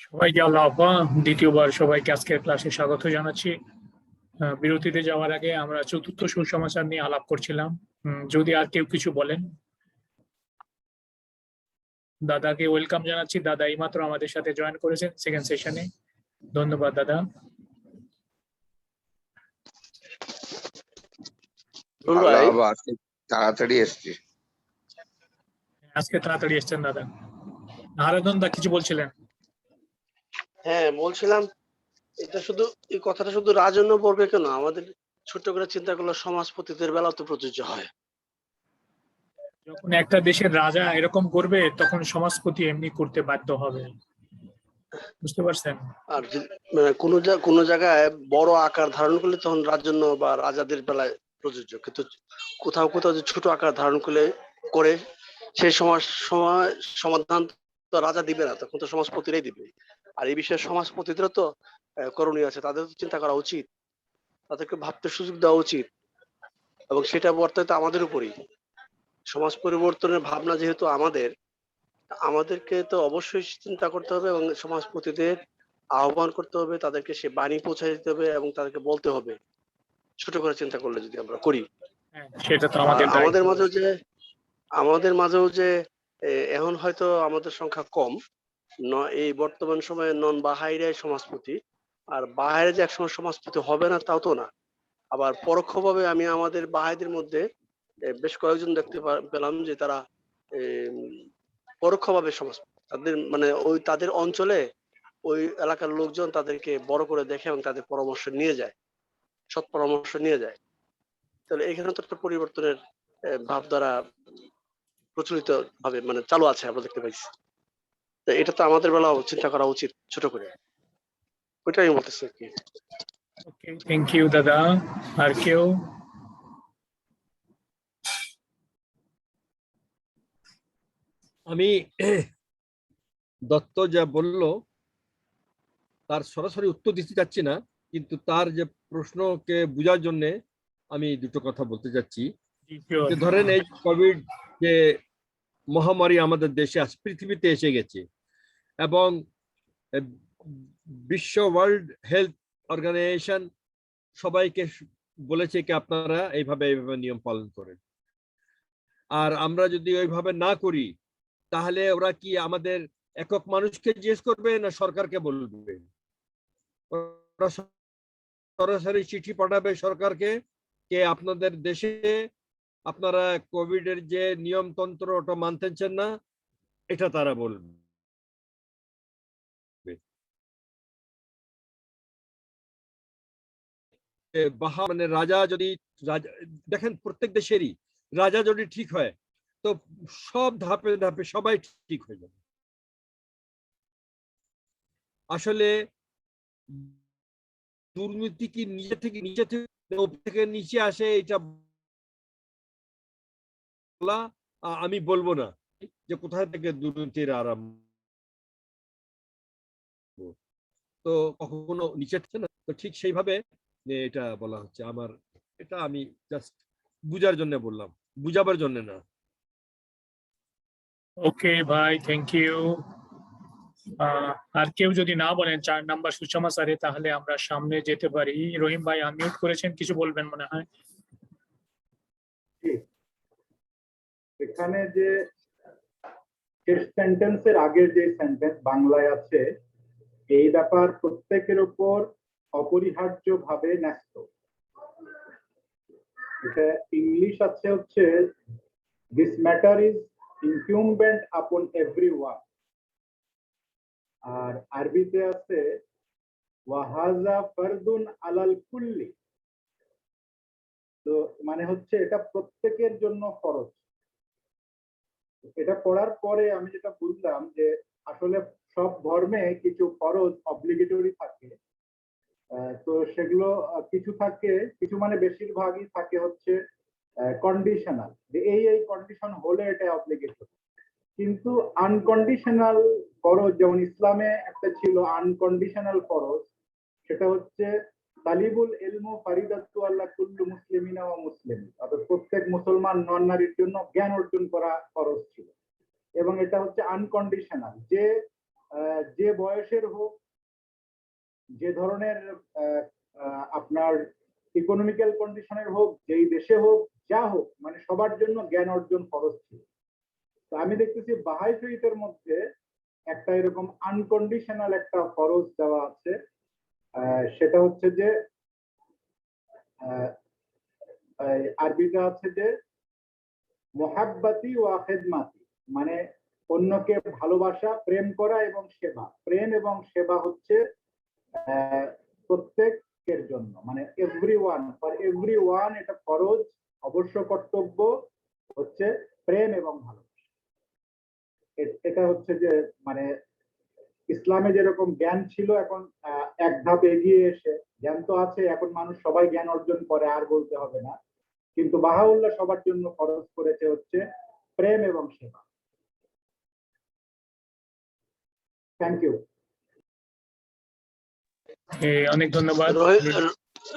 সবাইকে আল্লাহ আপা দ্বিতীয়বার সবাইকে আজকের ক্লাসে স্বাগত জানাচ্ছি। বিরতিতে যাওয়ার আগে আমরা চতুর্থ সুসমাচার নিয়ে আলাপ করছিলাম। যদি আর কেউ কিছু বলেন। দাদাকে ওয়েলকাম জানাচ্ছি। দাদা এইমাত্র আমাদের সাথে জয়েন করেছেন সেকেন্ড সেশনে। ধন্যবাদ দাদা। তাড়াতাড়ি এসছি। আজকে তাড়াতাড়ি এসছেন দাদা। হারাধন দা কিছু বলছিলেন? হ্যাঁ, বলছিলাম এটা শুধু এই কথাটা শুধু রাজন্য পড়বে কেন, আমাদের ছোট করে চিন্তা করলে সমাজপতিদের বেলাও তো প্রযোজ্য হয়। যখন একটা দেশের রাজা এরকম করবে তখন সমাজপতি এমনি করতে বাধ্য হবে, বুঝতে পারছেন? আর মানে কোনো জায়গায় বড় আকার ধারণ করলে তখন রাজন্য বা রাজাদের বেলায় প্রযোজ্য, কিন্তু কোথাও কোথাও যে ছোট আকার ধারণ করে সেই সমাধান তো রাজা দিবে না, তখন তো সমাজপতিরাই দিবে। আর এই বিষয়ে সমাজপতিদেরও তো করণীয় আছে, তাদের তো চিন্তা করা উচিত, তাদেরকে ভাবতে সুযোগ দেওয়া উচিত, এবং সেটা বর্তায় তো আমাদের উপরই। সমাজ পরিবর্তনের ভাবনা যেহেতু আমাদেরকে তো অবশ্যই চিন্তা করতে হবে এবং সমাজপতিদের আহ্বান করতে হবে, তাদেরকে সে বাণী পৌঁছে দিতে হবে এবং তাদেরকে বলতে হবে। ছোট করে চিন্তা করলে যদি আমরা করি, সেটা তো আমাদের মাঝেও যে এখন হয়তো আমাদের সংখ্যা কম, এই বর্তমান সময়ে নন বাহাইরাই সমাজপতি, আর বাহাইরে যে একসময় সমাজপতি হবে না তাও তো না। আবার পরোক্ষভাবে আমি আমাদের বাহাইদের মধ্যে বেশ কয়েকজন দেখতে পেলাম যে তারা পরোক্ষভাবে সমাজ, তাদের মানে তাদের অঞ্চলে ওই এলাকার লোকজন তাদেরকে বড় করে দেখে এবং তাদের পরামর্শ নিয়ে যায়, সৎ পরামর্শ নিয়ে যায়। তাহলে এখানে তো একটা পরিবর্তনের ভাবধারা প্রচলিত ভাবে মানে চালু আছে, আমরা দেখতে পাইছি। এটা তো আমাদের বেলা চিন্তা করা উচিত ছোট করে, ওইটাই আমি বলতেছি আর কি। ওকে, থ্যাংক ইউ দাদা। আর কেউ? আমি দত্ত যা বলল তার সরাসরি উত্তর দিতে চাচ্ছি না, কিন্তু তার যে প্রশ্নকে বোঝার জন্য আমি দুটো কথা বলতে চাচ্ছি। যে ধরেন এই কোভিড যে মহামারী আমাদের দেশে পৃথিবীতে এসে গেছে, এবং বিশ্ব ওয়ার্ল্ড হেলথ অর্গানাইজেশন সবাইকে বলেছে কি আপনারা এইভাবে নিয়ম পালন করেন। আর আমরা যদি ওইভাবে না করি তাহলে ওরা কি আমাদের একক মানুষকে জিজ্ঞেস করবে না সরকারকে বলবে? ওরা সরাসরি চিঠি পাঠাবে সরকারকে, কে আপনাদের দেশে আপনারা কোভিড এর যে নিয়মতন্ত্র ওটা মানতেছেন না, এটা তারা বলবে। মানে রাজা যদি দেখেন প্রত্যেক দেশেরই রাজা যদি ঠিক হয় তো সব ধাপে ধাপে সবাই ঠিক হয়ে যাবে। আসলে দুর্নীতি কি নিজে থেকে নিচে আসে এটা বলা আমি বলবো না যে কোথায় থেকে দুর্নীতির আরম্ভ, তো কখনো নিচে থেকে না, তো ঠিক সেইভাবে এটা বলা হচ্ছে। আমার এটা আমি জাস্ট বুঝার জন্য বললাম, বুঝাবার জন্য না। ওকে ভাই, থ্যাংক ইউ। আর কেউ যদি না বলেন 4 নাম্বার সুসমাচারে, তাহলে আমরা সামনে যেতে পারি। রহিম ভাই আনমিউট করেছেন, কিছু বলবেন মনে হয়। এখানে যে সেন্টেন্সের আগের যে সেন্টেন্স বাংলায় আছে, এই ব্যাপার প্রত্যেকের উপর অপরিহার্যভাবে ন্যস্ত। এটা ইংলিশ আছে হচ্ছে দিস ম্যাটার ইজ ইনকিউম্বেন্ট আপন এভরিওয়ান, আর আরবিতে আছে ওয়াহাজা ফারদুন আলাল কুল্লি। তো মানে হচ্ছে এটা প্রত্যেকের জন্য ফরজ। এটা পড়ার পরে আমি যেটা বুঝলাম যে আসলে সব ধর্মে কিছু ফরজ অব্লিগেটরি থাকে, তো সেগুলো কিছু থাকে, কিছু মানে বেশিরভাগই থাকে হচ্ছে কন্ডিশনাল, যে এই কন্ডিশন হলে এটা অব্লিগেটরি। কিন্তু আনকন্ডিশনাল ফরজ, যেমন ইসলামে একটা ছিল আনকন্ডিশনাল ফরজ, সেটা হচ্ছে তালিবুল ইলমু ফারিদাতু আলা কুল্লি মুসলিমিনা ওয়া মুসলিমিন, অর্থাৎ প্রত্যেক মুসলমান নন নারীর জন্য জ্ঞান অর্জন করা ফরজ ছিল। এবং এটা হচ্ছে আনকন্ডিশনাল, যে যে বয়সের হোক, যে ধরনের আপনার ইকোনমিক্যাল কন্ডিশনের হোক, যেই দেশে হোক, যা হোক, মানে সবার জন্য জ্ঞান অর্জন ফরজ ছিল। তো আমি দেখতেছি বাহাই শরীফের মধ্যে একটা এরকম আনকন্ডিশনাল একটা ফরজ দেওয়া আছে। সেটা হচ্ছে যে আরবিটা আছে যে মোহাব্বাতি ওয়া খেদমাতি, মানে অন্যকে ভালোবাসা, প্রেম করা এবং সেবা। প্রেম এবং সেবা হচ্ছে প্রত্যেকের জন্য, মানে এভরিওয়ান, এটা ফরজ, অবশ্য কর্তব্য হচ্ছে প্রেম এবং ভালোবাসা। এটা হচ্ছে যে মানে ইসলামে যেরকম জ্ঞান ছিল, এখন এক ধাপ এগিয়ে এসে জ্ঞান তো আছে, এখন মানুষ সবাই জ্ঞান অর্জন করে, আর বলতে হবে না। কিন্তু বাহাউল্লাহ সবার জন্য ফরজ করেছে হচ্ছে প্রেম এবং সেবা। Thank you. অনেক ধন্যবাদ।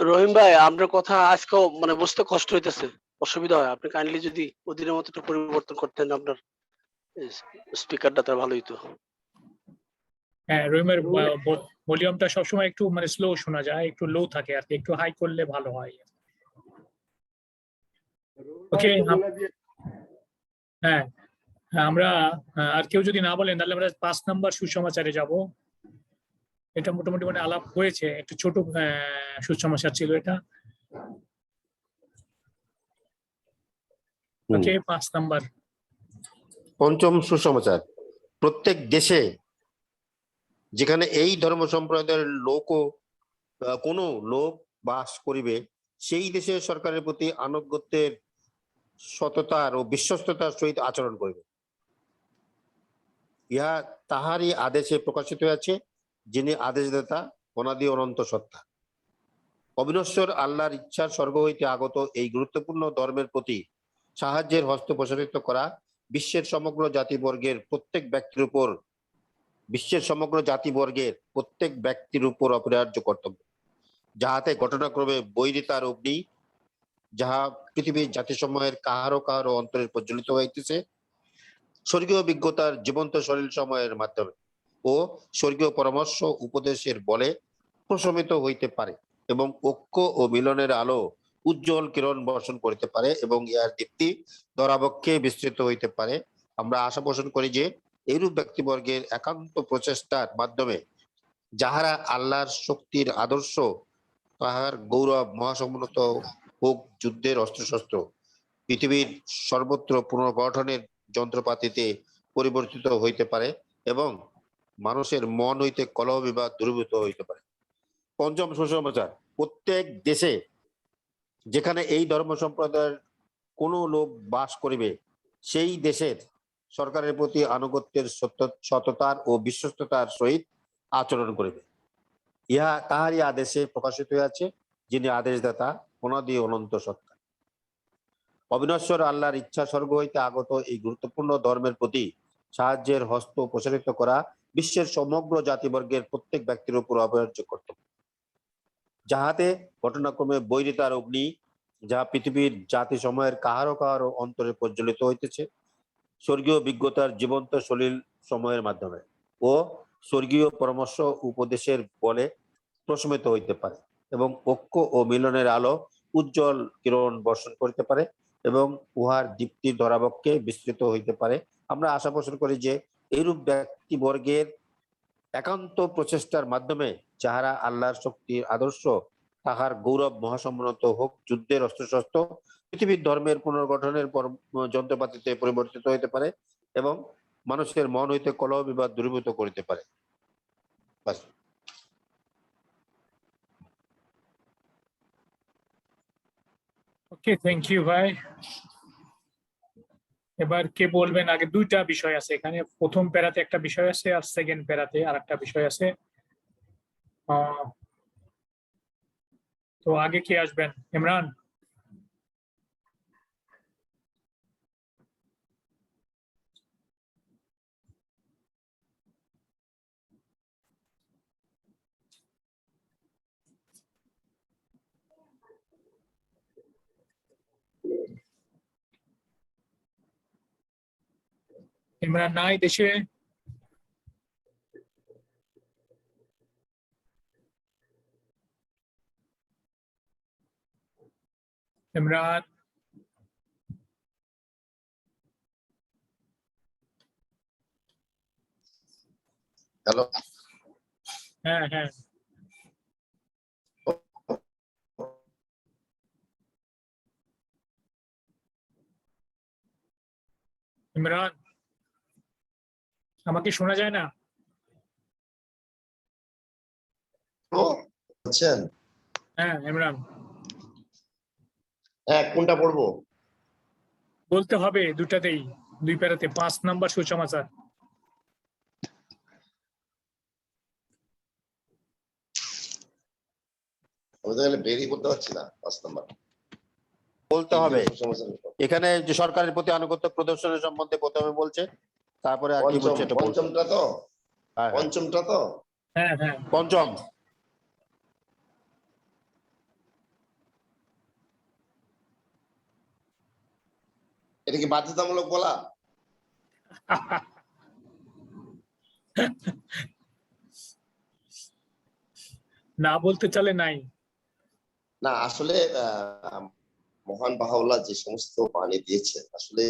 রহিম ভাই, আপনার কথা আজকেও মানে বুঝতে কষ্ট হইতেছে, অসুবিধা হয়। আপনি কাইন্ডলি যদি ওদিনের মতো একটু পরিবর্তন করতেন আপনার স্পিকারটা, তার ভালো হইতো। হ্যাঁ, রহিমের ভলিউমটা সবসময় একটু মানে স্লো শোনা যায়, একটু লো থাকে আর কি, একটু হাই করলে ভালো হয়। ওকে, হ্যাঁ, আমরা আর কেউ যদি না বলেন তাহলে আমরা 5 নাম্বার সুসমাচারে যাব। এটা মোটামুটি মানে আলাপ হয়েছে, একটু ছোট সুসমাচার ছিল এটা। ওকে, 5 নাম্বার। পঞ্চম সুসমাচার। প্রত্যেক দেশে যেখানে এই ধর্ম সম্প্রদায়ের কোনো লোক বাস করিবে, সেই দেশের সরকারের প্রতি আনুগত্যের, সততার ও বিশ্বস্ততার সহিত আচরণ করিবে। ইহা তাহারই আদেশে প্রকাশিত হয়েছে, যিনি আদেশদাতা, অনাদি অনন্ত সত্তা। অবিনশ্বর আল্লাহর ইচ্ছার স্বর্গ হইতে আগত এই গুরুত্বপূর্ণ ধর্মের প্রতি সাহায্যের হস্ত প্রসারিত করা বিশ্বের সমগ্র জাতিবর্গের প্রত্যেক ব্যক্তির উপর অপরিহার্য কর্তব্য। যাহাতে ঘটনাক্রমে বৈরিতার অগ্নি, যাহা পৃথিবীর জাতিসমূহের কাহারো কাহারো অন্তরে প্রজ্বলিত হইতেছে, স্বর্গীয় বিজ্ঞতার জীবন্ত শরীর সময়ের মাধ্যমে ও স্বর্গীয় পরামর্শ উপদেশের বলে প্রশমিত হইতে পারে এবং ঐক্য ও মিলনের আলো উজ্জ্বল কিরণ বর্ষণ করিতে পারে এবং ইহার দীপ্তি ধরাবক্ষে বিস্তৃত হইতে পারে। আমরা আশা পোষণ করি যে এইরূপ ব্যক্তিবর্গের একান্ত প্রচেষ্টার মাধ্যমে যাহারা আল্লাহর শক্তির আদর্শ, তাহার গৌরব মহাসমুন্নত হোক যুদ্ধের অস্ত্রশস্ত্র, পৃথিবীর সর্বত্র পুনর্গঠনের যন্ত্রপাতিতে পরিবর্তিত হইতে পারে এবং মানুষের মন হইতে কলহ বিবাদ দূরীভূত হইতে পারে। পঞ্চম সুসমাচার। প্রত্যেক দেশে যেখানে এই ধর্ম সম্প্রদায়ের কোনো লোক বাস করিবে, সেই দেশের সরকারের প্রতি আনুগত্যের সততার ও বিশ্বস্ততার সহিত আচরণ করিবে। ইহা তাহারই আদেশে প্রকাশিত হইয়াছে, যিনি আদেশদাতা, অনাদি অনন্ত সত্তা। অবিনশ্বর আল্লাহর ইচ্ছা স্বর্গ হইতে আগত এই গুরুত্বপূর্ণ ধর্মের প্রতি সাহায্যের হস্ত প্রসারিত করা বিশ্বের সমগ্র জাতিবর্গের প্রত্যেক ব্যক্তির উপর অপরিহার্য কর্তব্য। যাহাতে ঘটনাক্রমে বৈরিতার অগ্নি, যাহা পৃথিবীর জাতি সময়ের কাহারো কাহারো অন্তরে প্রজ্বলিত হইতেছে, স্বর্গীয় বিজ্ঞতার জীবন্ত সলিল সময়ের মাধ্যমে ও স্বর্গীয় পরামর্শ উপদেশের বলে প্রশমিত হইতে পারে এবং ঐক্য ও মিলনের আলো উজ্জ্বল কিরণ বর্ষণ করতে পারে এবং উহার দীপ্তি ধরাবক্ষে বিস্তৃত হইতে পারে। আমরা আশা পোষণ করি যে এইরূপ ব্যক্তিবর্গের একান্ত প্রচেষ্টার মাধ্যমে যাহারা আল্লাহর শক্তির আদর্শ, তাহার গৌরব মহাসমুন্নত হোক যুদ্ধের অস্ত্রশস্ত্র, পৃথিবীর ধর্মের পুনর্গঠনের যন্ত্রপাতিতে পরিবর্তিত হইতে পারে এবং মানুষের মন হইতে কলহ বিবাদ দূরীভূত করিতে পারে। ওকে, থ্যাংক ইউ ভাই। এবার কে বলবেন? আগে দুইটা বিষয় আছে এখানে, প্রথম প্যারাতে একটা বিষয় আছে আর সেকেন্ড প্যারাতে আর একটা বিষয় আছে। তো আগে কে আসবেন? ইমরান? ইমরান নাই দেশে? ইমরান, হ্যালো, হ্যাঁ হ্যাঁ, ইমরান, আমাকে শোনা যায় না? বলছেন? হ্যাঁ ইমরান, হ্যাঁ, কোনটা পড়বো? বলতে হবে দুটাতেই, দুই প্যারাতে 5 নম্বর সুসমাচার। আমি তো এখানে বেরই করতে পারছি না। 5 নাম্বার বলতে হবে। এখানে যে সরকারের প্রতি আনুগত্য প্রদর্শনের সম্বন্ধে প্রথমে বলছে, তারপরে আর কি বলছে এটা বলছে। পঞ্চমটা তো, পঞ্চমটা তো, হ্যাঁ হ্যাঁ, পঞ্চম। এটা কি বাধ্যতামূলক বলা? না বলতে চলে নাই। না, আসলে মহান বাহাউল্লাহ যে সমস্ত বাণী দিয়েছে আসলে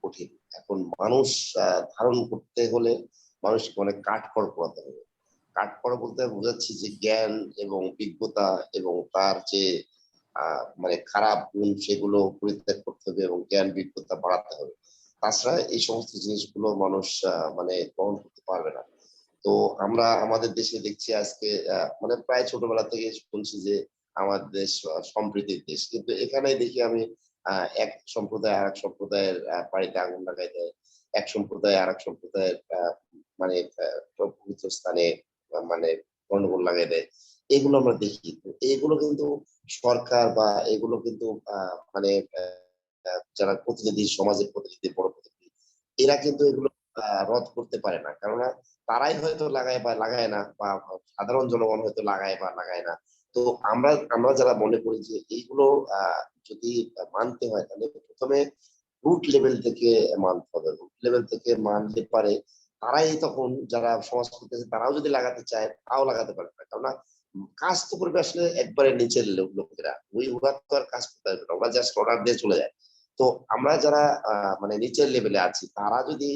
কঠিন। এখন মানুষ ধারণ করতে হলে মানুষকে অনেক কাঠখড় পোড়াতে হবে। কাঠখড় বলতে বোঝাচ্ছি যে জ্ঞান এবং বিজ্ঞতা এবং তার যে মানে খারাপ গুণ সেগুলো পরিত্যাগ করতে হবে এবং জ্ঞান বিজ্ঞতা বাড়াতে হবে। তাছাড়া এই সমস্ত জিনিসগুলো মানুষ মানে গ্রহণ করতে পারবে না। তো আমরা আমাদের দেশে দেখছি আজকে মানে প্রায় ছোটবেলা থেকে শুনছি যে আমাদের দেশ সম্প্রীতির দেশ, কিন্তু এখানে দেখি আমি এক সম্প্রদায় আর এক সম্প্রদায়ের বাড়িতে আগুন লাগাই দেয়, এক সম্প্রদায় আর এক সম্প্রদায়ের মানে পবিত্র স্থানে মানে গন্ডগোল লাগাই দেয়। এগুলো আমরা দেখি। তো এগুলো কিন্তু সরকার বা এগুলো কিন্তু মানে যারা প্রতিনিধি, সমাজের প্রতিনিধি, বড় প্রতিনিধি, এরা কিন্তু এগুলো রদ করতে পারে না। কেননা তারাই হয়তো লাগায় বা লাগায় না, বা সাধারণ জনগণ হয়তো লাগায় বা লাগায় না। তো আমরা আমরা যারা মনে করি যে এইগুলো যদি মানতে হয় তাহলে প্রথমে রুট লেভেল থেকে মানতে হবে। রুট লেভেল থেকে মানতে পারে তারাই তখন যারা সমাজ করতেছে তারাও যদি লাগাতে চায় তাও লাগাতে পারে না। কেননা কাজ তো করবে আসলে একবারে নিচের লোকেরা, ওরা তো আর কাজ করতে পারবে না, ওরা জাস্ট অর্ডার দিয়ে চলে যায়। তো আমরা যারা মানে নিচের লেভেলে আছি তারা যদি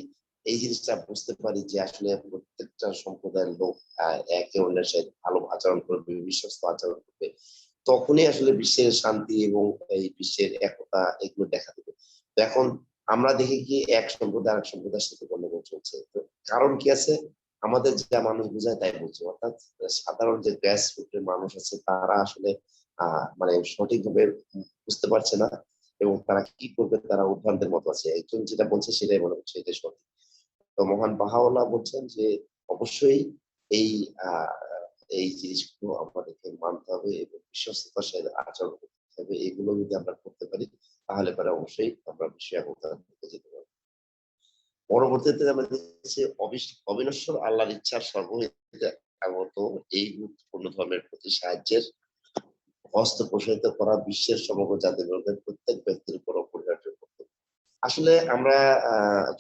এই জিনিসটা বুঝতে পারি যে আসলে প্রত্যেকটা সম্প্রদায়ের লোক একে অন্যের সাথে ভালো আচরণ করবে, বিশ্বস্ত আচরণ করবে, তখনই আসলে বিশ্বের শান্তি এবং এই বিশ্বের একতা এগুলো দেখা দেবে। তো এখন আমরা দেখি কি এক সম্প্রদায় আরেক সম্প্রদায়ের সাথে গন্ডগোল চলছে। তো কারণ কি আছে? আমাদের যা মানুষ বোঝায় তাই বলছে, অর্থাৎ সাধারণ যে গ্যাস রুটের মানুষ আছে তারা আসলে মানে সঠিকভাবে বুঝতে পারছে না এবং তারা কি করবে তারা উদ্ভ্রান্তের মতো আছে। একজন যেটা বলছে সেটাই মনে হচ্ছে এটাই সঠিক। তো মহান বাহাউল্লাহ বলছেন যে অবশ্যই এই এই জিনিসগুলো আমাদেরকে মানতে হবে এবং বিশ্বস্ততার সাথে আচরণ করতে হবে। এগুলো যদি আমরা করতে পারি তাহলে পরে অবশ্যই আমরা বিশ্ব একতার দিকে যেতে পারবো। পরবর্তীতে আমরা দেখছি অবিনশ্বর আল্লাহর ইচ্ছার সর্বহিতে আগত এই গুরুত্বপূর্ণ ধর্মের প্রতি সাহায্যের হস্ত প্রসারিত করা বিশ্বের সমগ্র জাতিবর্গের প্রত্যেক ব্যক্তির উপর অপরিহার্য কর্তব্য। আসলে আমরা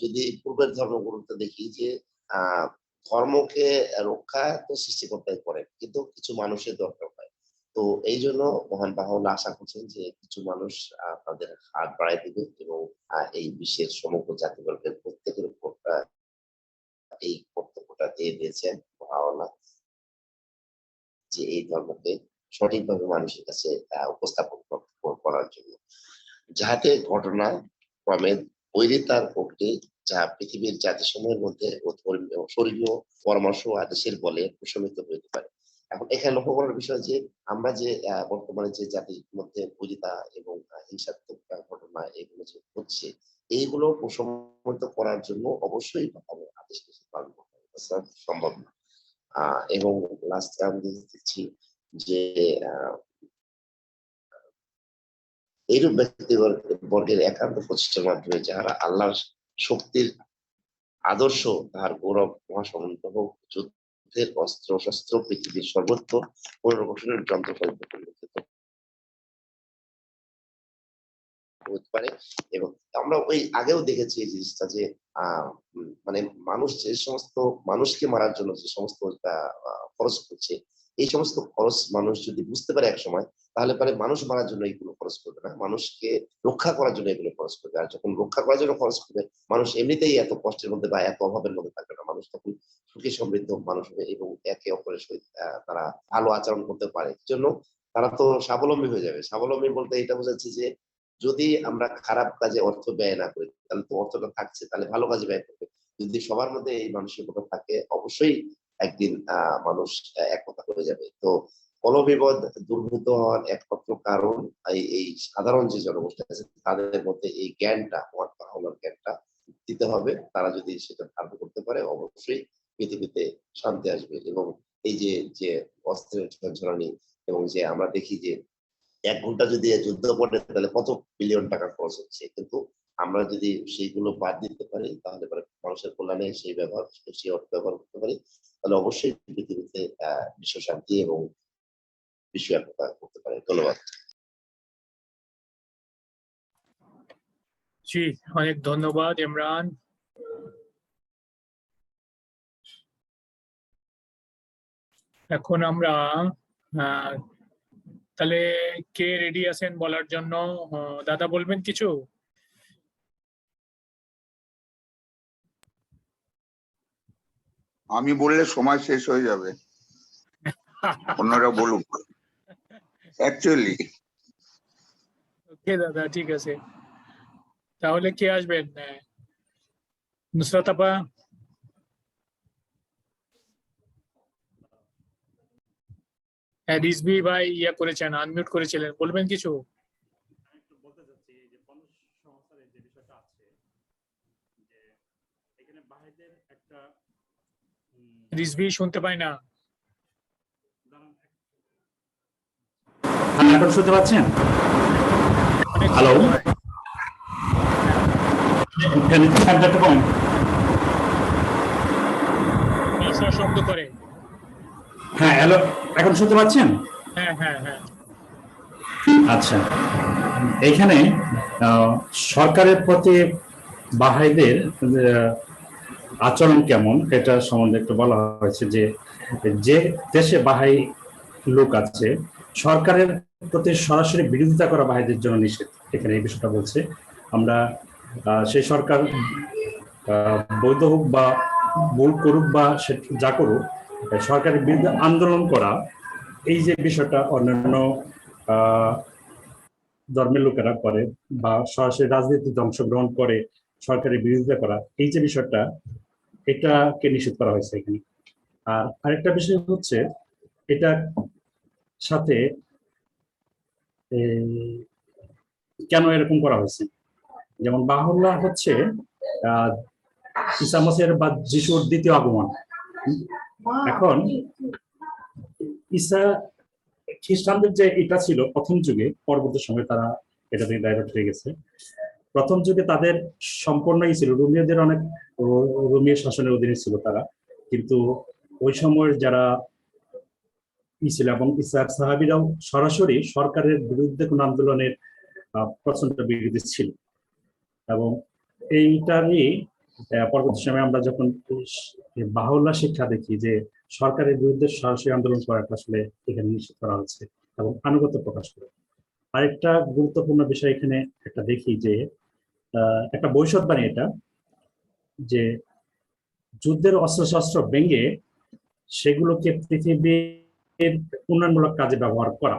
যদি পূর্বের ধর্মগুলোতে দেখি যে ধর্মকে রক্ষা তো সৃষ্টিকর্তাই করেন, কিন্তু কিছু মানুষের দরকার হয়। তো এই জন্য মহান বাহাউল্লাহ আশা করছেন যে কিছু মানুষ তাদের হাত বাড়াই দিবে এবং এই বিশ্বের সমগ্র জাতিবর্গের প্রত্যেকের উপর এই কর্তব্যটা দিয়ে দিয়েছেন বাহাউল্লাহ, যে এই ধর্মকে সঠিকভাবে মানুষের কাছে উপস্থাপন করার জন্য, যাহাতে ঘটনা ক্রমে বৈরিতার অগ্নি যা পৃথিবীর জাতিসমূহের মধ্যে ও ধর্মীয় পরামর্শ ও আদেশের বলে প্রশমিত হইতে পারে। এখন এখানে লক্ষ্য করার বিষয় যে আমরা যে বর্তমানে যে জাতির মধ্যে বৈরিতা এবং হিংসাত্মক ঘটনা এগুলো যে হচ্ছে, এইগুলো প্রশমিত করার জন্য অবশ্যই আদেশ পালন করতে হবে, তাছাড়া সম্ভব না। এবং লাস্টে আমি দেখছি যে এইরূপ ব্যক্তিবর্গের একান্ত প্রচেষ্টার মাধ্যমে যাহারা আল্লাহর শক্তির আদর্শ তাহার গৌরব মহাসমন্ত হোক, যুদ্ধের অস্ত্র শস্ত্র পৃথিবীর সর্বত্র পুনর্গঠনের যন্ত্রপাতি পরিবর্তিত হতে পারে। এবং আমরা ওই আগেও দেখেছি এই জিনিসটা যে মানে মানুষ যে সমস্ত মানুষকে মারার জন্য যে সমস্ত খরচ করছে, এই সমস্ত খরচ মানুষ যদি বুঝতে পারে এক সময়, তাহলে পরে মানুষ মারার জন্য এগুলো খরচ করবে না, মানুষকে রক্ষা করার জন্য এগুলো খরচ করবে। আর যখন রক্ষা করার জন্য খরচ করবে, মানুষ এমনিতেই এত কষ্টের মধ্যে বা এত অভাবের মধ্যে থাকবে না, মানুষ তখন সুখী সমৃদ্ধ মানুষ হবে এবং একে অপরের সহিত তারা ভালো আচরণ করতে পারে। জন্য তারা তো স্বাবলম্বী হয়ে যাবে। স্বাবলম্বী বলতে এটা বোঝাচ্ছে যে যদি আমরা খারাপ কাজে অর্থ ব্যয় না করি, তাহলে তো অর্থটা থাকছে, তাহলে ভালো কাজে ব্যয় করবে। যদি সবার মধ্যে এই মানসিকতা থাকে, অবশ্যই একদিন মানুষ একতা হয়ে যাবে। তো কলবিবাদ দূরীভূত হওয়ার একমাত্র কারণ এই সাধারণ যে জনগোষ্ঠী আছে তাদের মধ্যে এই জ্ঞানটা, হওয়ার জ্ঞানটা দিতে হবে। তারা যদি সেটা ধারণ করতে পারে, অবশ্যই পৃথিবীতে শান্তি আসবে। এবং এই যে যে অস্ত্রের ঝঞ্ঝানি, এবং যে আমরা দেখি যে 1 ঘন্টা যদি যুদ্ধ পড়ে তাহলে কত বিলিয়ন টাকা খরচ হচ্ছে, কিন্তু আমরা যদি সেইগুলো বাদ দিতে পারি, তাহলে পরে মানুষের কল্যাণে সেই অর্থ ব্যবহার করতে পারি, তাহলে অবশ্যই পৃথিবীতে বিশ্ব শান্তি এবং বিশ্ব একতা করতে পারে। ধন্যবাদ। জি, অনেক ধন্যবাদ ইমরান। এখন আমরা তাহলে কে রেডি আছেন বলার জন্য? দাদা বলবেন কিছু? আমি বললে সময় শেষ হয়ে যাবে, অন্যরা বলুক। অ্যাকচুয়ালি ওকে দাদা, ঠিক আছে। তাহলে কে আসবেন? নুসরাত আপা? রিজভি ভাই করেছেন, আনমিউট করেছিলেন, বলবেন কিছু? বলতে চাচ্ছি যে কর্মসংস্থানের যে বিষয়টা আছে, যে এখানে বাহিরদের একটা রিজভি শুনতে পাই না। এখন শুনতে পাচ্ছেন? হ্যালো, শব্দ করে। হ্যাঁ হ্যালো, এখন শুনতে পাচ্ছেন? হ্যাঁ হ্যাঁ হ্যাঁ। আচ্ছা, এখানে সরকারের প্রতি বাহাইদের আচরণ কেমন এটা সম্বন্ধে একটু বলা হয়েছে, যে যে দেশে বাহাই লোক আছে সরকারের প্রতি সরাসরি বিরোধিতা করা বাহাইদের জন্য নিষেধ, এখানে এই বিষয়টা বলছে। আমরা সেই সরকার বৈধ হোক বা ভুল করুক বা যা করুক, সরকারের বিরুদ্ধে আন্দোলন করা, এই যে বিষয়টা অন্যান্য ধর্মের লোকেরা করে বা সরাসরি রাজনীতিতে অংশগ্রহণ করে সরকারের বিরোধিতা করা, এই যে বিষয়টা, এটাকে নিষেধ করা হয়েছে এখানে। আর আরেকটা বিষয় হচ্ছে, এটা সাথে কেন এরকম করা হয়েছে, যেমন বাহুল্লাহ হচ্ছে ঈসা মসিহের বা যিশুর দ্বিতীয় আগমন। এখন ঈসা খ্রিস্টানদের যে এটা ছিল প্রথম যুগে, পরবর্তী সময় তারা এটা থেকে ডাইভার্ট হয়ে গেছে। প্রথম যুগে তাদের সম্পূর্ণই ছিল রোমীয়দের, অনেক রোমীয় শাসনের অধীনে ছিল তারা, কিন্তু ওই সময়ের যারা ছিল এবং ইসলাম সাহাবীরাও সরাসরি সরকারের বিরুদ্ধে কোন আন্দোলনের প্রচন্ড বিরোধী ছিল। এবং এইটারই পরবর্তী সময় আমরা যখন বাহুল্লাহ শিক্ষা দেখি যে সরকারের বিরুদ্ধে সরাসরি আন্দোলন করাটা আসলে এখানে নিষেধ করা হচ্ছে এবং আনুগত্য প্রকাশ করে। আরেকটা গুরুত্বপূর্ণ বিষয় এখানে একটা দেখি যে একটা ভবিষ্যৎবাণী, এটা যে যুদ্ধের অস্ত্রশস্ত্র ভেঙে সেগুলোকে পৃথিবীর উন্নয়নমূলক কাজে ব্যবহার করা।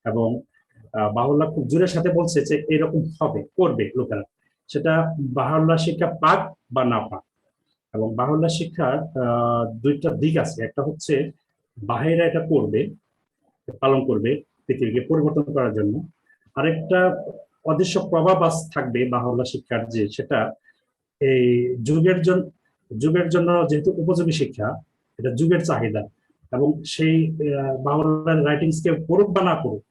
এবং বাহুল্লাহ খুব জোরের সাথে বলছে যে এরকম হবে, করবে লোকেরা, সেটা বাহুল্লাহ শিক্ষা পাক বা না পাক। এবং বাহুল্লাহ শিক্ষার দুইটা দিক আছে, একটা হচ্ছে বাহিরা এটা করবে, পালন করবে পৃথিবীকে পরিবর্তন করার জন্য। আরেকটা অদৃশ্য প্রভাব থাকবে বাহুল্লাহ শিক্ষার, যে সেটা এই যুগের জন্য যেহেতু উপযোগী শিক্ষা, এটা যুগের চাহিদা, এবং সেই বাহুল্লাহর রাইটিংস কে পড়ুক বা না পড়ুক,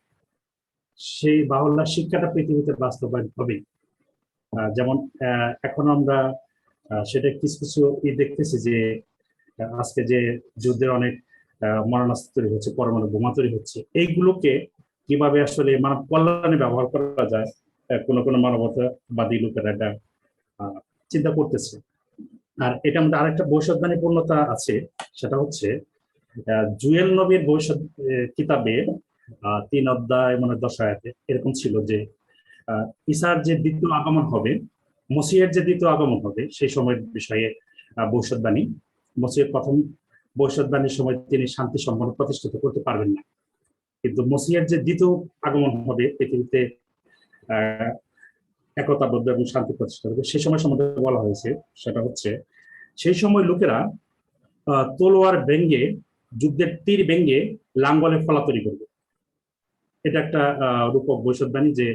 সেই বাহুল্লাহ শিক্ষাটা পৃথিবীতে বাস্তবায়ন হবে। যেমন এখন আমরা সেটা কিছু কিছু দেখতেছি যে আজকে যে যুদ্ধের অনেক মারণাস্ত্র তৈরি হচ্ছে, পরমাণু বোমা তৈরি হচ্ছে, এইগুলোকে কিভাবে আসলে মানব কল্যাণে ব্যবহার করা যায়, কোনো মানবতাবাদী লোকেরা এটা চিন্তা করতেছে। আর এটার মধ্যে আরেকটা ভবিষ্যৎবাণী পূর্ণতা আছে, সেটা হচ্ছে জুয়েল নবীর ভবিষ্যৎ কিতাবে 3 অধ্যায় মানে 10 আয়াতে এরকম ছিল যে ঈসার যে দ্বিতীয় আগমন হবে, মসিহের যে দ্বিতীয় আগমন হবে সেই সময়ের বিষয়ে ভবিষ্যৎবাণী। মসিহের প্রথম ভবিষ্যৎবাণীর সময় তিনি শান্তি সম্পন্ন প্রতিষ্ঠিত করতে পারবেন না, কিন্তু মসিহের যে দ্বিতীয় আগমন হবে পৃথিবীতে একতাবদ্ধ এবং শান্তি প্রতিষ্ঠা করবে, সেই সময় সম্বন্ধে বলা হয়েছে। সেটা হচ্ছে সেই সময় লোকেরা তলোয়ার ভেঙ্গে, যুদ্ধের তীর ভেঙ্গে লাঙ্গলে ফলা তৈরি করবে। এটা একটা রূপক ভবিষ্যৎবাণী যে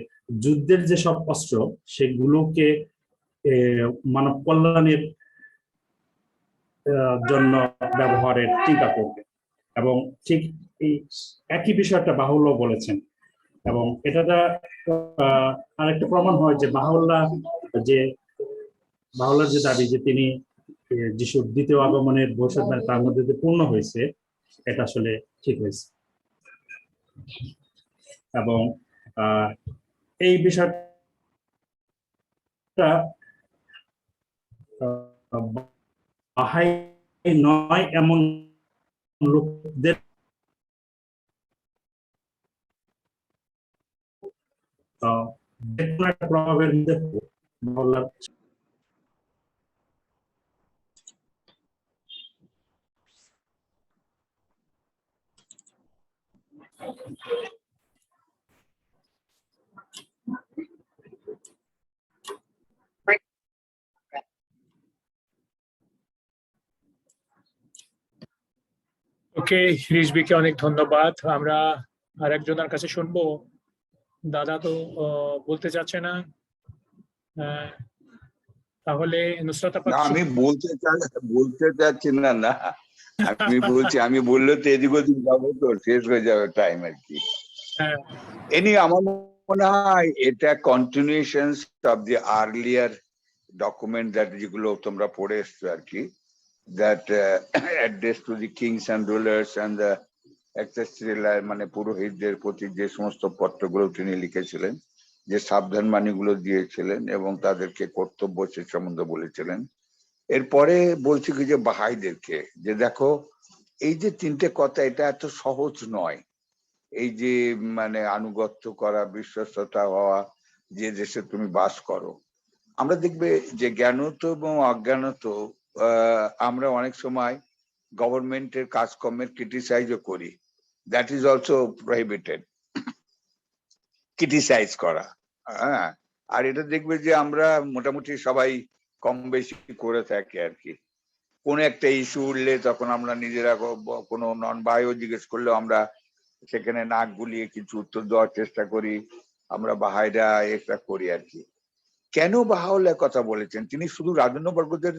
যুদ্ধের যে সব অস্ত্র সেগুলোকে মানব কল্যাণের জন্য ব্যবহারের চিন্তা করবে। এবং ঠিক এই একই বিষয়টা বাহুল্য বলেছেন। এবং এটা আরেকটা প্রমাণ হয় যে বাহুল্লার যে দাবি যে তিনি যিশুর দ্বিতীয় আগমনের ভবিষ্যৎবাণী তার মধ্যে যে পূর্ণ হয়েছে, এটা আসলে ঠিক হয়েছে। এবং এই বিষয়টা বাহাই নয় এমন লোকদের প্রভাবের মধ্যে ওকে, রিজবিকে অনেক ধন্যবাদ। আমরা আরেকজনের কাছে শুনবো। দাদা তো বলতে চাচ্ছে না, তাহলে নুসরাত আপা। আমি বলতে চাচ্ছি না। আমি বলছি, আমি বললে তো এদিক ওদিক যাবো, তো শেষ হয়ে যাবে টাইম আর কি। আমার মনে হয় এটা continuation of the earlier document যেগুলো তোমরা পড়ে এসছো আর কি, that address to the kings and rulers and the মানে পুরোহিতদের প্রতি যে সমস্ত পত্রগুলো তিনি লিখেছিলেন, যে সাবধান বাণীগুলো দিয়েছিলেন এবং তাদেরকে কর্তব্য সে সম্বন্ধে বলেছিলেন। এরপরে বলছি কি যে বাহাইদেরকে যে দেখো, এই যে 3টে কথা, এটা এত সহজ নয়। এই যে মানে আনুগত্য করা, বিশ্বস্ততা হওয়া, যে দেশে তুমি বাস করো। আমরা দেখবে যে জ্ঞানত এবং অজ্ঞানত আমরা অনেক সময় গভর্নমেন্টের কাজকর্মের ক্রিটিসাইজও করি। That is also prohibited, criticize করা। হ্যাঁ, আর এটা দেখবে যে আমরা মোটামুটি সবাই কম বেশি করে থাকি আর কি। কোন একটা ইস্যু উঠলে তখন আমরা নিজেরা, কোনো নন ভাইও জিজ্ঞেস করলেও আমরা সেখানে নাক গুলিয়ে কিছু উত্তর দেওয়ার চেষ্টা করি। আমরা বাহাইরা এটা করি আর কি। কেন বাহাউল্লাহ কথা বলেছেন? তিনি শুধু রাজন্যবর্গদের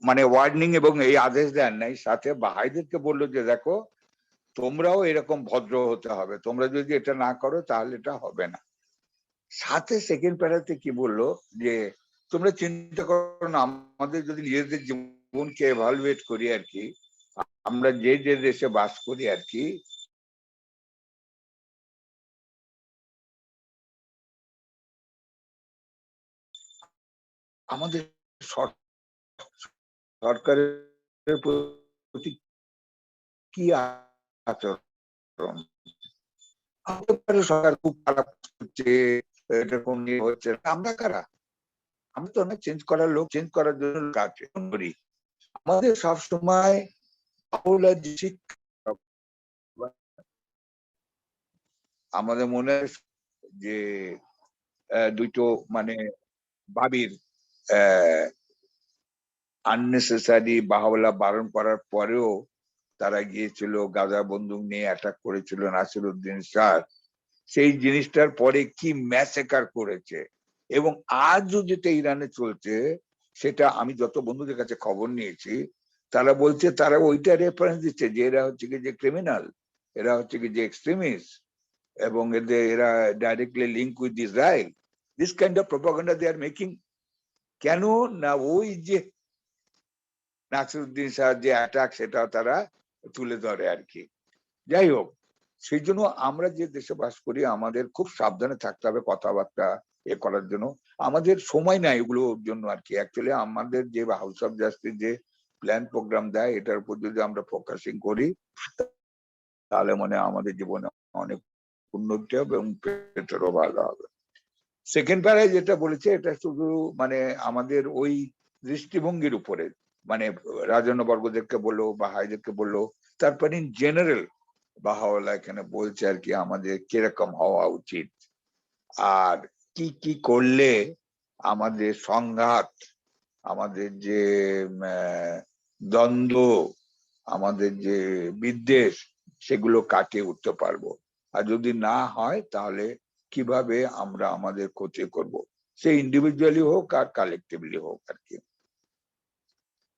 মানে ওয়ার্নিং এবং এই আদেশ দেন নাই, সাথে বাহাইদেরকে বললো যে দেখো, তোমরাও এরকম ভদ্র হতে হবে, তোমরা যদি এটা না করো তাহলে এটা হবে না। সাথে সেকেন্ড প্যারাতে কি বললো যে তোমরা চিন্তা করো না, আমাদের যদি নিজেদের জীবনকে এভালুয়েট করি আর কি, আমরা যে যে দেশে বাস করি আর কি, আমাদের সরকারের প্রতি কি আচরণ, সরকার খুব খারাপ হচ্ছে, এটা কোন হচ্ছে, আমরা কারা? আমরা তো অনেক চেঞ্জ করার লোক, চেঞ্জ করার জন্য কাজ করি। আমাদের সবসময় আমাদের মনে যে দুটো মানে ভাবির আননেসেসারি বাহাওয়ালা বারণ করার পরেও তারা গিয়েছিল, গাজা বন্দুক নিয়ে অ্যাটাক করেছিল নাসিরউদ্দিন শাহ। সেই জিনিসটার পরে কি ম্যাসেকার করেছে, এবং আজও যেটা ইরানে চলছে, সেটা আমি যত বন্ধুদের কাছে খবর নিয়েছি, তারা বলছে, তারা ওইটা রেফারেন্স দিচ্ছে যে এরা হচ্ছে কি যে ক্রিমিনাল, এরা হচ্ছে কি যে এক্সট্রিমিস্ট, এবং এরা directly link with Israel. This kind of propaganda they are making. কেন না, ওই যে নাসিরউদ্দিন শাহ যে অ্যাটাক, সেটা তারা তুলে ধরে আর কি। যাই হোক, সেই জন্য আমরা যে দেশে বাস করি আমাদের খুব সাবধানে থাকতে হবে কথাবার্তা করার জন্য। আমাদের সময় নাই এগুলোর জন্য আর কি। অ্যাকচুয়ালি আমাদের যে হাউস অফ জাস্টিস যে প্ল্যান প্রোগ্রাম দেয়, এটার উপর যদি আমরা ফোকাসিং করি তাহলে মানে আমাদের জীবনে অনেক উন্নতি হবে এবং পেটেরও ভালো হবে। সেকেন্ড প্যারায় যেটা বলেছে এটা শুধু মানে আমাদের ওই দৃষ্টিভঙ্গির উপরে, মানে রাজন্যবর্গদেরকে বললো বা হাইদেরকে বললো, তারপরে ইন জেনারেল বাহাওয়ালা এখানে বলছে আর কি আমাদের কিরকম হওয়া উচিত, আর কি কি করলে আমাদের সংঘাত, আমাদের যে দ্বন্দ্ব, আমাদের যে বিদ্বেষ সেগুলো কাটিয়ে উঠতে পারবো, আর যদি না হয় তাহলে কিভাবে আমরা আমাদের ক্ষতি করব, সে ইন্ডিভিজুয়ালি হোক আর কালেকটিভলি হোক আর কি।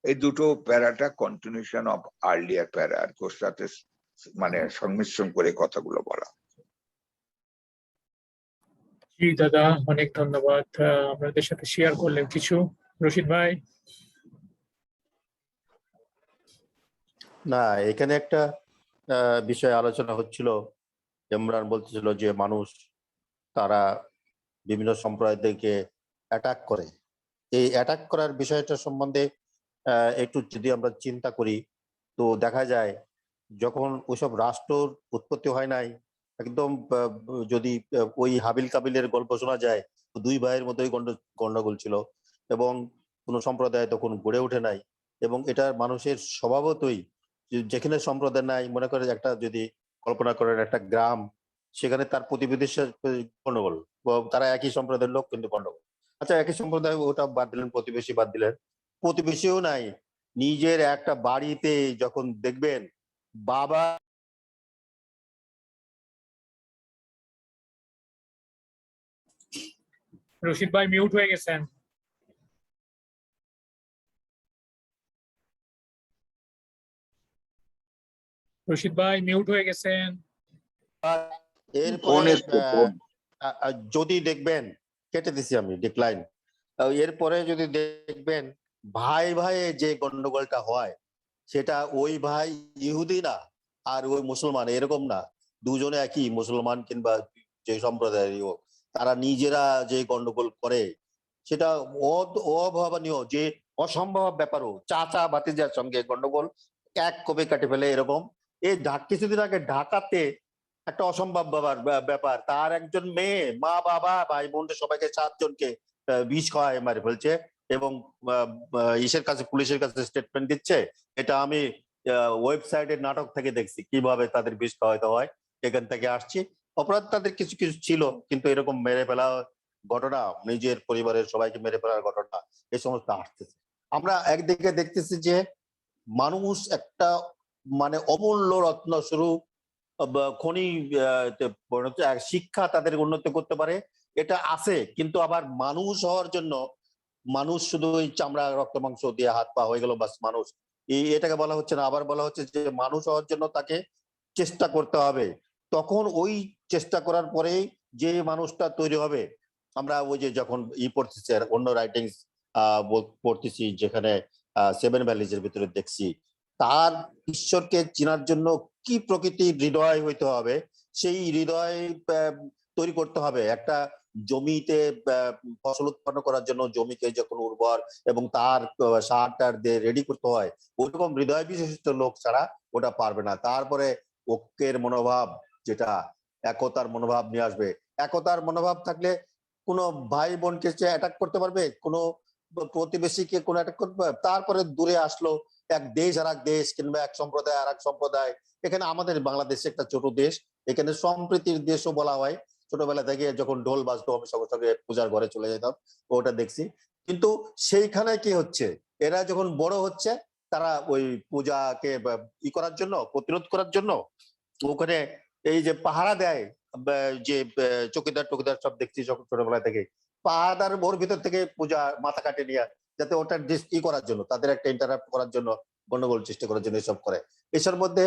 এই দুটো প্যারাটা কন্টিনিউশন অফ আর্লিয়ার প্যারা আর ওর সাথে মানে সংমিশ্রণ করে কথাগুলো বলা। জি দাদা, অনেক ধন্যবাদ আপনাদের সাথে শেয়ার করলেন কিছু। রশিদ ভাই। না, এখানে একটা বিষয় আলোচনা হচ্ছিল, ইমরান বলতেছিল যে মানুষ তারা বিভিন্ন সম্প্রদায়কে অ্যাটাক করে। এই অ্যাটাক করার বিষয়টা সম্বন্ধে একটু যদি আমরা চিন্তা করি তো দেখা যায় যখন ওইসব রাষ্ট্রর উৎপত্তি হয় নাই, একদম যদি ওই হাবিল কাবিলের গল্প শোনা যায়, দুই ভাইয়ের মধ্যেই গন্ডগোল ছিল এবং কোনো সম্প্রদায় তখন গড়ে ওঠে নাই। এবং এটা মানুষের স্বভাবতই, যেখানে সম্প্রদায় নাই, মনে করে একটা যদি কল্পনা করেন একটা গ্রাম, সেখানে তার প্রতিবেশীর সাথে গন্ডগোল, তারা একই সম্প্রদায়ের লোক কিন্তু গন্ডগোল। আচ্ছা, একই সম্প্রদায় ওটা বাদ দিলেন, প্রতিবেশী বাদ দিলেন, প্রতিবেশীও নাই, নিজের একটা বাড়িতে যখন দেখবেন বাবা রশিদ ভাই মিউট হয়ে গেছেন। রশিদ ভাই মিউট হয়ে গেছেন। এরপরে যদি দেখবেন, কেটে দিছি আমি ডিক্লাইন, এরপরে যদি দেখবেন ভাই ভাইয়ে যে গন্ডগোলটা হয় সেটা ওই ভাই ইহুদি না আর ওই মুসলমান এরকম না, দুজনে একই মুসলমান কিংবা যে সম্প্রদায়েরই হোক, তারা নিজেরা যে গন্ডগোল করে সেটা অভাবনীয়, যে অসম্ভব ব্যাপারও, চাচা ভাতিজার সঙ্গে গন্ডগোল এক কবে কাটে ফেলে এরকম। এই কিছুদিন আগে ঢাকাতে একটা অসম্ভব ব্যাপার, তার একজন মেয়ে মা বাবা ভাই বোনদের সবাইকে 7 জনকে বিষ খাওয়ায় মারে ফেলছে এবং ইসের কাছে, পুলিশের কাছে স্টেটমেন্ট দিচ্ছে। এটা আমি ওয়েবসাইটের নাটক থেকে দেখছি কিভাবে তাদের বিষ খাওয়াইতে হয়, এখান থেকে আসছি। অপরাধ তাদের কিছু কিছু ছিল, কিন্তু এরকম মেরে ফেলা ঘটনা, নিজের পরিবারের সবাইকে মেরে ফেলার ঘটনা, এই সমস্ত আসতেছে। আমরা একদিকে দেখতেছি যে মানুষ একটা মানে অমূল্য রত্ন স্বরূপ, খনি, শিক্ষা তাদের উন্নতি করতে পারে, এটা আছে, কিন্তু আবার মানুষ হওয়ার জন্য মানুষ শুধু ওই চামড়া রক্ত মাংস দিয়ে হাত পা হয়ে গেল বাস মানুষ, এটাকে বলা হচ্ছে না। আবার বলা হচ্ছে যে মানুষ হওয়ার জন্য তাকে চেষ্টা করতে হবে, তখন ওই চেষ্টা করার পরেই যে মানুষটা তৈরি হবে। আমরা ওই যে যখন পড়তেছি অন্য রাইটিংস পড়তেছি, যেখানে 7 ভ্যালিজ এর ভিতরে দেখছি তার ঈশ্বরকে চেনার জন্য কি প্রকৃতির হৃদয় হইতে হবে, সেই হৃদয় তৈরি করতে হবে। একটা জমিতে ফসল উৎপন্ন করার জন্য জমিকে যখন উর্বর এবং তার সার টার দিয়ে রেডি করতে হয়, ওইরকম হৃদয় বিশিষ্ট লোক ছাড়া ওটা পারবে না। তারপরে ঐক্যের মনোভাব, যেটা একতার মনোভাব নিয়ে আসবে। একতার মনোভাব থাকলে কোনো ভাই বোনকে অ্যাটাক করতে পারবে, কোনো প্রতিবেশীকে কোনো অ্যাটাক করতে পারবে। তারপরে দূরে আসলো এক দেশ আর এক দেশ, কিংবা এক সম্প্রদায় আর এক সম্প্রদায়। এখানে আমাদের বাংলাদেশ একটা ছোট দেশ, এখানে সম্প্রীতির দেশও বলা হয়। ছোটবেলা থেকে যখন ঢোল বাজতো আমি সঙ্গে সঙ্গে পূজার ঘরে চলে যেতাম, ওটা দেখছি। কিন্তু সেইখানে কি হচ্ছে, এরা যখন বড় হচ্ছে তারা ওই পূজাকে করার জন্য, প্রতিরোধ করার জন্য ওখানে এই যে পাহারা দেয়, যে চকিদার টকিদার সব দেখছি ছোটবেলা থেকে, পাহারাদার ওর ভিতর থেকে পূজা মাথা কাটে নিয়ে, যাতে ওটা করার জন্য, তাদের একটা ইন্টারাপ্ট করার জন্য, গন্ডগোল সৃষ্টি করার জন্য এসব করে। এসব মধ্যে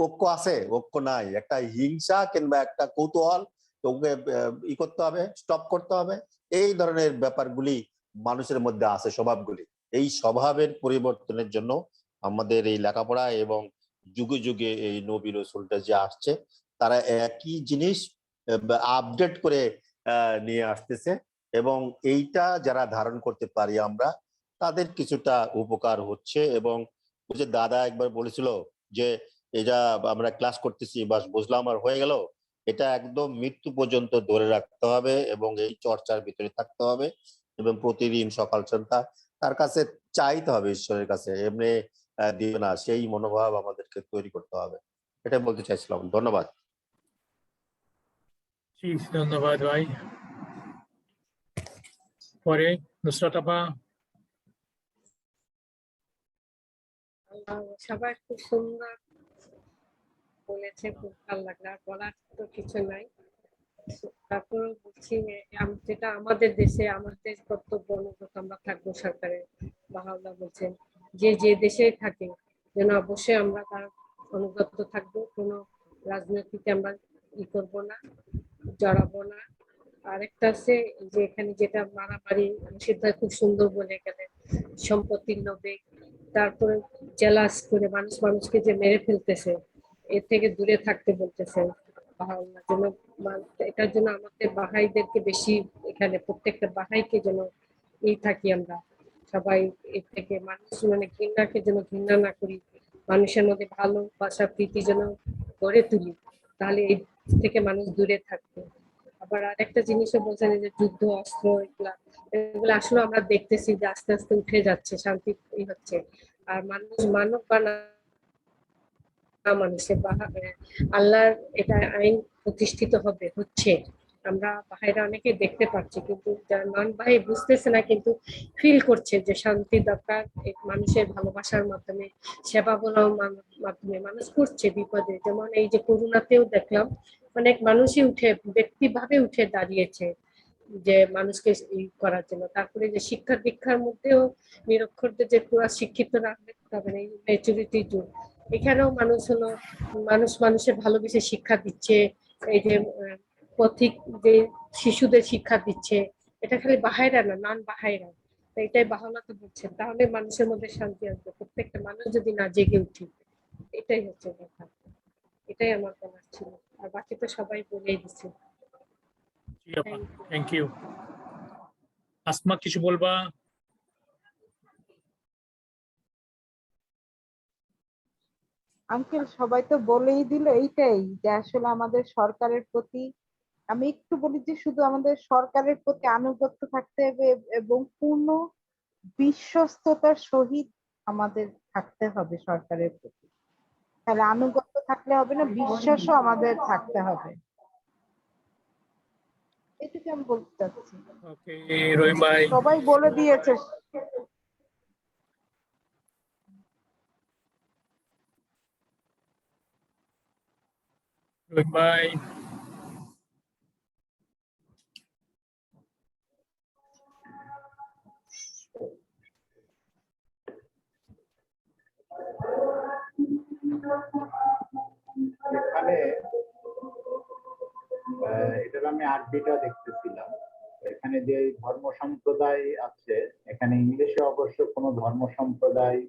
ঐক্য আছে? ঐক্য নাই, একটা হিংসা কিংবা একটা কৌতূহল, ওকে করতে হবে, স্টপ করতে হবে। এই ধরনের ব্যাপারগুলি মানুষের মধ্যে আছে, স্বভাবগুলি। এই স্বভাবের পরিবর্তনের জন্য আমাদের এই লেখাপড়া এবং যুগে যুগে এই নবী রাসূলটা যে আসছে, তারা একই জিনিস আপডেট করে নিয়ে আসতেছে। এবং এইটা যারা ধারণ করতে পারি আমরা, তাদের কিছুটা উপকার হচ্ছে। এবং ওই যে দাদা একবার বলেছিল যে এটা আমরা ক্লাস করতেছি বাস বুঝলাম আর হয়ে গেল, এটা একদম মৃত্যু পর্যন্ত ধরে রাখতে হবে এবং এই চর্চার ভিতরে থাকতে হবে এবং প্রতিদিন সকাল সন্ধ্যা তার কাছে চাইতে হবে, ঈশ্বরের কাছে, এমনি দিবে না, সেই মনোভাব আমাদেরকে তৈরি করতে হবে। এটা বলতে চাইছিলাম। ধন্যবাদ। জি, ধন্যবাদ ভাই। পরে নুসরাত আপা। সবাই খুব সুন্দর বলেছে, খুব ভালো লাগলো, আর বলার তো কিছু নাই। তারপরে বলছি যেটা আমাদের দেশে, আমাদের কর্তব্য অনুগত আমরা থাকবো সরকারের। বাহাউল্লাহ বলছেন যে যে দেশে থাকে যেন অবশ্যই আমরা তার অনুগত থাকবো, কোনো রাজনীতিতে আমরা করবো না, জড়াবো না। আরেকটা আছে যে এখানে যেটা মারামারি সেটা খুব সুন্দর বলে গেলেন, সম্পত্তির লোভে, তারপরে জেলাস করে মানুষ মানুষকে যে মেরে ফেলতেছে, এর থেকে দূরে থাকতে বলতেছেন। এটার জন্য আমাদের বাহাইদেরকে বেশি, এখানে প্রত্যেকটা বাহাইকে যেন থাকি আমরা সবাই এর থেকে, মানুষ ঘৃণাকে যেন ঘৃণা না করি, মানুষের মধ্যে ভালোবাসা প্রীতি যেন গড়ে তুলি, তাহলে এই থেকে মানুষ দূরে থাকবে। আবার আরেকটা জিনিসও বলছেন যে যুদ্ধ অস্ত্র এগুলো আসলে আমরা দেখতেছি যে আস্তে আস্তে উঠে যাচ্ছে, শান্তি হচ্ছে। আর মানুষ মানব বা না মানুষের আল্লাহর এটা আইন প্রতিষ্ঠিত হচ্ছে। আমরা বাহিরে অনেকে দেখতে পাচ্ছি, কিন্তু যারা নন বাহি বুঝতেছে না, কিন্তু ফিল করছে যে শান্তি দরকার, মানুষের ভালোবাসার মাধ্যমে, সেবা বলার মাধ্যমে মানুষ করছে বিপদে। যেমন এই যে করোনাতেও দেখলাম অনেক মানুষই ব্যক্তিভাবে উঠে দাঁড়িয়েছে যে মানুষকে করার জন্য। তারপরে যে শিক্ষা দীক্ষার মধ্যেও নিরক্ষরদের যে পুরো শিক্ষিত রাখতে হবে না, ম্যাচুরিটি যুগ, এখানেও মানুষ হলো মানুষের ভালোবেসে শিক্ষা দিচ্ছে। এই যে পথিক যে শিশুদের শিক্ষা দিচ্ছে, এটা খালি বাহাইরা না, নন বাহাইরা। এটাই বাহানা তো বলছেন, তাহলে মানুষের মধ্যে শান্তি আসবে, প্রত্যেকটা মানুষ যদি না জেগে উঠি। এটাই হচ্ছে কথা, এটাই আমার বলার ছিল, আর বাকি তো সবাই বলেই দিচ্ছে। জি আপা, থ্যাংক ইউ। আসমা কিছু বলবা? আঙ্কেল সবাই তো বলেই দিল এইটাই, যে আসলে আমাদের সরকারের প্রতি, আমি একটু বলি যে শুধু আমাদের সরকারের প্রতি আনুগত্য থাকতে হবে এবং পূর্ণ বিশ্বস্ততার সহিত আমাদের থাকতে হবে সরকারের প্রতি। তাহলে আনুগত্য থাকলে হবে না, বিশ্বাসও আমাদের থাকতে হবে। এটুকু আমি বলতে চাচ্ছি। ওকে রহিম ভাই। সবাই বলে দিয়েছে। রহিম ভাই। এখানে এটার আমি আরবিটা দেখতেছিলাম। এখানে যে ধর্ম সম্প্রদায় আছে, এখানে ইংলিশে অবশ্য কোনো ধর্ম সম্প্রদায়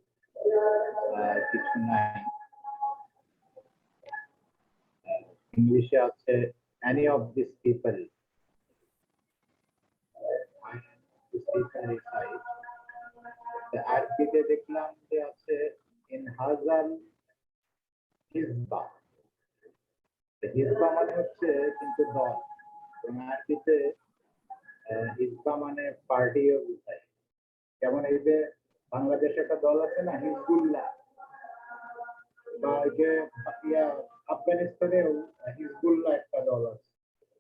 কিছু নাই। ইংলিশে আছে any of these people. আরবিতে দেখলাম যে আছে in hazal হিজবা। হিজবা মানে হচ্ছে কিন্তু দল, আরবিতে হিজবা মানে পার্টিও বোঝায়। যেমন এই যে বাংলাদেশে একটা দল আছে না হিজবুল্লাহ, বা ওই যে আফগানিস্তানেও হিজবুল্লাহ একটা দল আছে।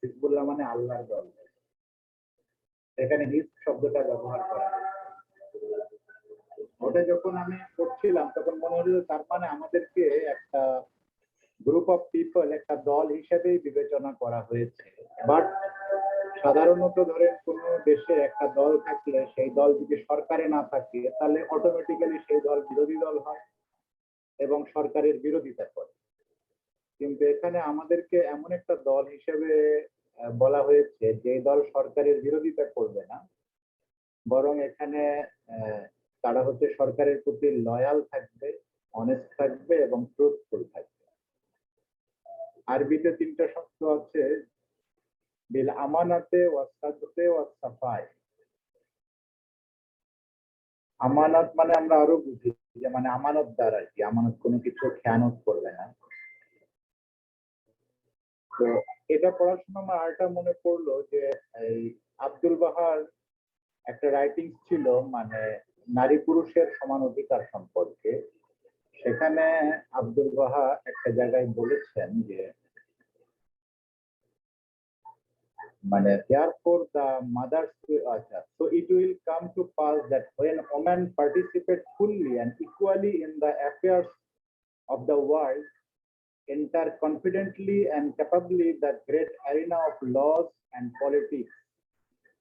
হিজবুল্লাহ মানে আল্লাহর দল, এখানে হিজ শব্দটা ব্যবহার করা হয়। ওটা যখন আমি পড়ছিলাম তখন মনে হলো তার মানে আমাদেরকে একটা গ্রুপ অফ পিপল, একটা দল হিসেবেই বিবেচনা করা হয়েছে। বাট সাধারণত ধরেন কোন দেশে একটা দল থাকলে সেই দল যদি সরকারে না থাকে তাহলে অটোমেটিক্যালি সেই দল বিরোধী দল হয় এবং সরকারের বিরোধিতা করে। কিন্তু এখানে আমাদেরকে এমন একটা দল হিসেবে বলা হয়েছে যে দল সরকারের বিরোধিতা করবে না, বরং এখানে তারা হচ্ছে সরকারের প্রতি লয়াল থাকবে, অনেস্ট থাকবে এবং ট্রুথফুল থাকবে। আরবিতে 3টা শব্দ আছে, বিল আমানাতে ওয়াস সাদকে ওয়াস সাফাই। আমানত মানে আমরা আরো বুঝি যে মানে আমানতদার আর কি, আমানত কোনো কিছু খেয়ানত করবে না। তো এটা পড়ার সময় আমার আরেকটা মনে পড়লো যে এই আব্দুল বাহার একটা রাইটিং ছিল মানে নারী পুরুষের সমান অধিকার সম্পর্কে। সেখানে আব্দুল বাহা একটা জায়গায় বলেছেন যে মানে therefore the mothers আচ্ছা, so it will come to pass that when women participate fully and equally in the affairs of the world, enter confidently and capably the great arena of laws and politics,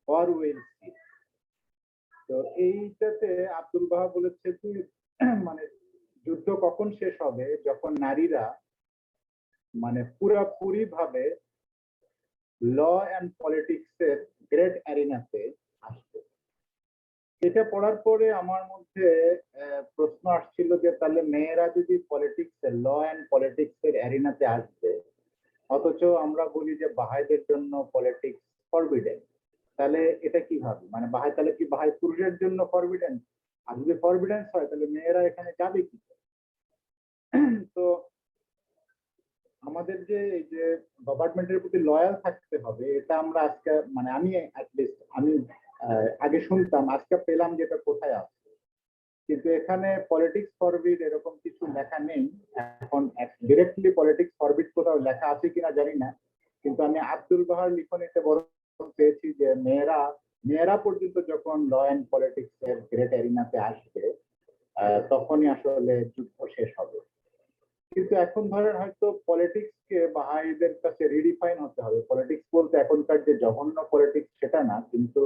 or will see. তো এইটাতে আব্দুল বাহা বলেছে যে মানে যুদ্ধ কখন শেষ হবে, যখন নারীরা মানে পুরোপুরি ভাবে ল অ্যান্ড পলিটিক্স এর গ্রেট অ্যারিনাতে আসবে। এটা পড়ার পরে আমার মধ্যে প্রশ্ন আসছিল যে তাহলে মেয়েরা যদি পলিটিক্স এর ল অ্যান্ড পলিটিক্স এর অ্যারিনাতে আসবে, অথচ আমরা বলি যে বাহাইদের জন্য পলিটিক্স ফরবিডেন, তাহলে এটা কিভাবে? মানে বাহাই তাহলে কি বাহাই পুরুষের জন্য ফরবিডেন? আর যদি ফরবিডেন্স হয় তাহলে মেয়েরা এখানে যাবে কি? তো আমাদের যে এই যে গভর্নমেন্টের প্রতি লয়াল থাকতে হবে, এটা আমরা আজকে মানে আমি অ্যাটলিস্ট আমি আগে শুনতাম, আজকে পেলাম যে এটা কোথায় আছে। কিন্তু এখানে পলিটিক্স ফরবিড এরকম কিছু লেখা নেই। এখন ডিরেক্টলি পলিটিক্স ফরবিড কোথাও লেখা আছে কিনা জানি না, কিন্তু আমি আব্দুল বাহার লিখনীতে বরং পেয়েছি যে মেয়েরা পর্যন্ত যখন ল অ্যান্ড পলিটিক্স এর গ্রেট এরিনাতে আসবে তখনই আসলে যুদ্ধ শেষ হবে। কিন্তু এখন ধরেন হয়তো পলিটিক্স কে বাহাইদের কাছে রিডিফাইন হতে হবে। পলিটিক্স বলতে এখনকার যে জঘন্য পলিটিক্স সেটা না, কিন্তু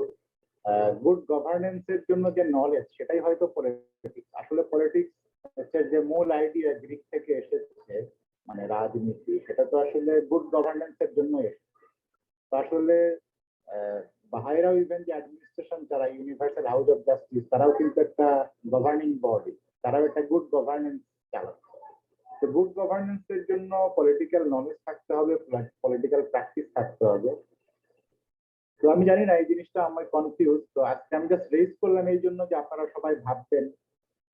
গুড গভর্নেন্স এর জন্য যে নলেজ সেটাই হয়তো পলিটিক্স। আসলে পলিটিক্স এর যে মূল আইডিয়া গ্রিক থেকে এসেছে মানে রাজনীতি, সেটা তো আসলে গুড গভর্নেন্স এর জন্য এসেছে। তো আসলে বাহাইরাও ইভেন যে অ্যাডমিনিস্ট্রেশন যারা ইউনিভার্সাল হাউস অফ জাস্টিস, তারাও কিন্তু একটা গভর্নিং বডি, তারাও একটা গুড গভর্নেন্স চালাচ্ছে। তো গুড গভর্নেন্স এর জন্য পলিটিক্যাল নলেজ থাকতে হবে, পলিটিক্যাল প্র্যাকটিস থাকতে হবে। তো আমি জানি না, এই জিনিসটা আমার কনফিউজ। তো আজকে আমি জাস্ট রেজ করলাম এই জন্য যে আপনারা সবাই ভাববেন।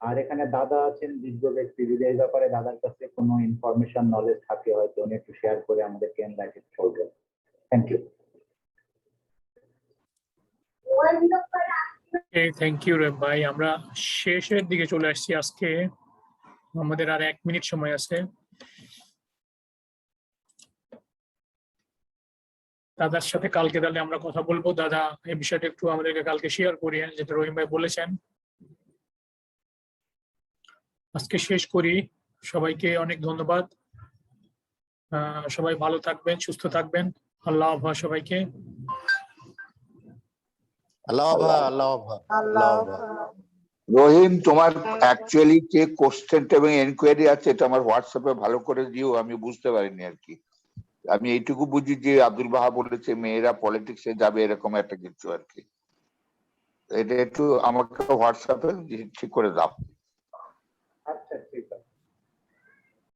আর এখানে দাদা আছেন বিজ্ঞ ব্যক্তি, যদি এই ব্যাপারে দাদার কাছে কোনো ইনফরমেশন নলেজ থাকে হয়তো উনি একটু শেয়ার করে আমাদেরকে এনলাইটেন করবেন। Thank you. থ্যাংক ইউ রে ভাই। আমরা শেষের দিকে চলে আসছি আজকে, আমাদের আর 1 মিনিট সময় আছে। দাদার সাথে কালকে তাহলে আমরা কথা বলবো। দাদা এই বিষয়টা একটু আমাদেরকে কালকে শেয়ার করিয়েন, যেটা রহিম ভাই বলেছেন। আজকে শেষ করি। সবাইকে অনেক ধন্যবাদ। সবাই ভালো থাকবেন, সুস্থ থাকবেন। আল্লাহ হাফেজ সবাইকে। আল্লাহ হাফেজ, আল্লাহ হাফেজ, আল্লাহ হাফেজ। রহিম, তোমার অ্যাকচুয়ালি যে কোশ্চেনটা এবং এনকোয়ারি আছে এটা আমার হোয়াটসঅ্যাপে ভালো করে দিও, আমি বুঝতে পারিনি আর কি। আমি এইটুকু বুঝি যে আব্দুল বাহা বলেছে মেয়েরা পলিটিক্সে যাবে এরকম একটা কিছু আর কি। এটা একটু আমাকে হোয়াটসঅ্যাপে ঠিক করে দাও।